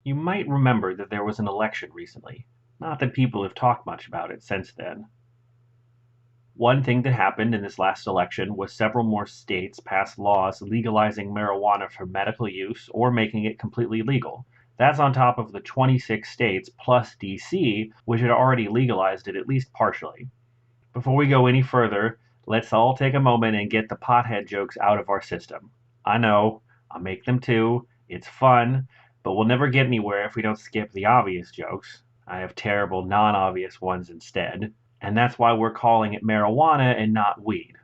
You might remember that there was an election recently. Not that people have talked much about it since then. One thing that happened in this last election was several more states passed laws legalizing marijuana for medical use or making it completely legal. That's on top of the 26 states plus DC, which had already legalized it at least partially. Before we go any further, let's all take a moment and get the pothead jokes out of our system. I know, I make them too, it's fun, but we'll never get anywhere if we don't skip the obvious jokes. I have terrible non obvious ones instead, and that's why we're calling it marijuana and not weed.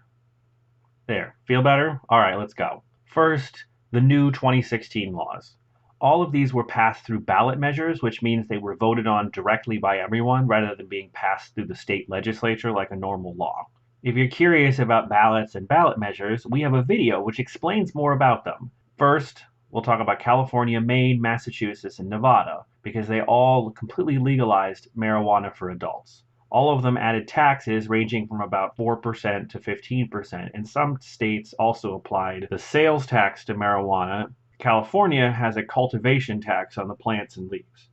There, feel better? Alright, let's go. First, the new 2016 laws. All of these were passed through ballot measures, which means they were voted on directly by everyone rather than being passed through the state legislature like a normal law. If you're curious about ballots and ballot measures, we have a video which explains more about them. First, we'll talk about California, Maine, Massachusetts, and Nevada, because they all completely legalized marijuana for adults. All of them added taxes ranging from about 4% to 15%, and some states also applied the sales tax to marijuana. California has a cultivation tax on the plants and leaves.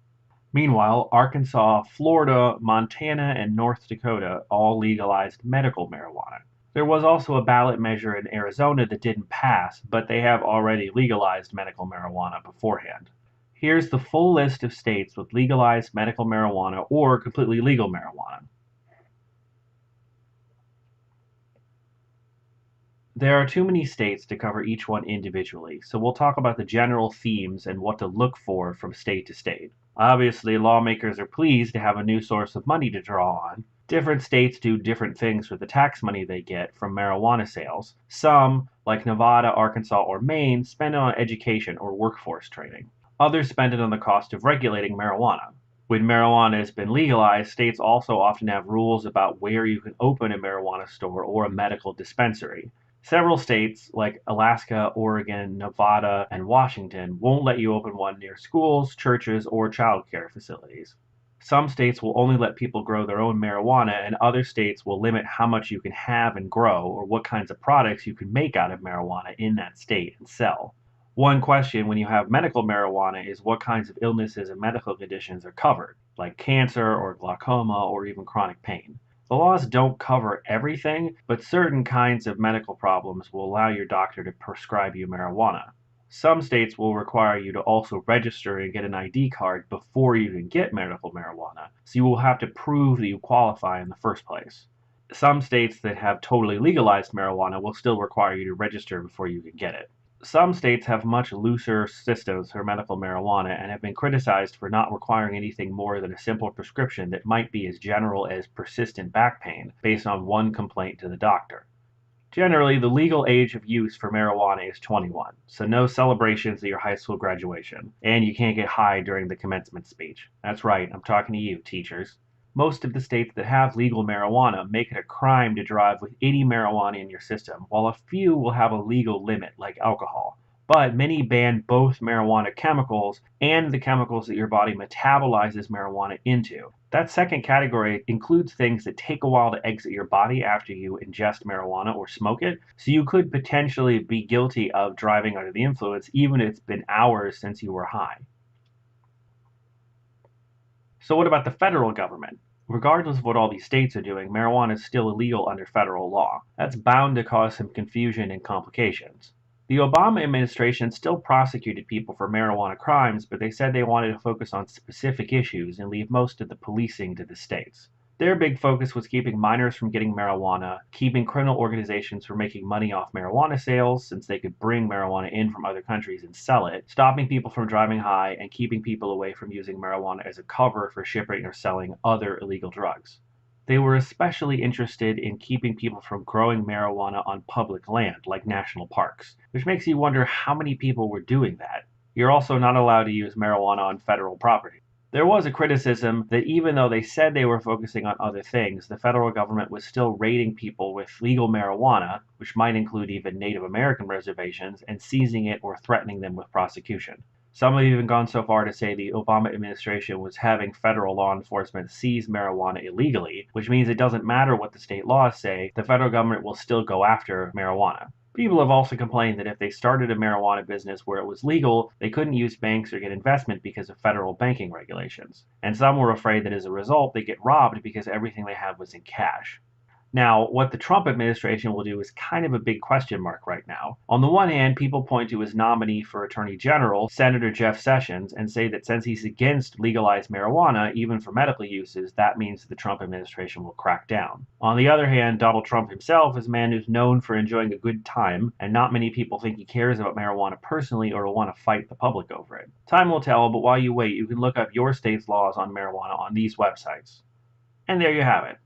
Meanwhile, Arkansas, Florida, Montana, and North Dakota all legalized medical marijuana. There was also a ballot measure in Arizona that didn't pass, but they have already legalized medical marijuana beforehand. Here's the full list of states with legalized medical marijuana or completely legal marijuana. There are too many states to cover each one individually, so we'll talk about the general themes and what to look for from state to state. Obviously, lawmakers are pleased to have a new source of money to draw on. Different states do different things with the tax money they get from marijuana sales. Some, like Nevada, Arkansas, or Maine, spend it on education or workforce training. Others spend it on the cost of regulating marijuana. When marijuana has been legalized, states also often have rules about where you can open a marijuana store or a medical dispensary. Several states, like Alaska, Oregon, Nevada, and Washington, won't let you open one near schools, churches, or child care facilities. Some states will only let people grow their own marijuana, and other states will limit how much you can have and grow or what kinds of products you can make out of marijuana in that state and sell. One question when you have medical marijuana is what kinds of illnesses and medical conditions are covered, like cancer or glaucoma or even chronic pain. The laws don't cover everything, but certain kinds of medical problems will allow your doctor to prescribe you marijuana. Some states will require you to also register and get an ID card before you can get medical marijuana, so you will have to prove that you qualify in the first place. Some states that have totally legalized marijuana will still require you to register before you can get it. Some states have much looser systems for medical marijuana and have been criticized for not requiring anything more than a simple prescription that might be as general as persistent back pain based on one complaint to the doctor. Generally, the legal age of use for marijuana is 21, so no celebrations at your high school graduation, and you can't get high during the commencement speech. That's right, I'm talking to you, teachers. Most of the states that have legal marijuana make it a crime to drive with any marijuana in your system, while a few will have a legal limit, like alcohol. But many ban both marijuana chemicals and the chemicals that your body metabolizes marijuana into. That second category includes things that take a while to exit your body after you ingest marijuana or smoke it, so you could potentially be guilty of driving under the influence even if it's been hours since you were high. So what about the federal government? Regardless of what all these states are doing, marijuana is still illegal under federal law. That's bound to cause some confusion and complications. The Obama administration still prosecuted people for marijuana crimes, but they said they wanted to focus on specific issues and leave most of the policing to the states. Their big focus was keeping minors from getting marijuana, keeping criminal organizations from making money off marijuana sales since they could bring marijuana in from other countries and sell it, stopping people from driving high, and keeping people away from using marijuana as a cover for shipping or selling other illegal drugs. They were especially interested in keeping people from growing marijuana on public land, like national parks, which makes you wonder how many people were doing that. You're also not allowed to use marijuana on federal property. There was a criticism that even though they said they were focusing on other things, the federal government was still raiding people with legal marijuana, which might include even Native American reservations, and seizing it or threatening them with prosecution. Some have even gone so far to say the Obama administration was having federal law enforcement seize marijuana illegally, which means it doesn't matter what the state laws say, the federal government will still go after marijuana. People have also complained that if they started a marijuana business where it was legal, they couldn't use banks or get investment because of federal banking regulations. And some were afraid that as a result, they'd get robbed because everything they had was in cash. Now, what the Trump administration will do is kind of a big question mark right now. On the one hand, people point to his nominee for Attorney General, Senator Jeff Sessions, and say that since he's against legalized marijuana, even for medical uses, that means the Trump administration will crack down. On the other hand, Donald Trump himself is a man who's known for enjoying a good time, and not many people think he cares about marijuana personally or will want to fight the public over it. Time will tell, but while you wait, you can look up your state's laws on marijuana on these websites. And there you have it.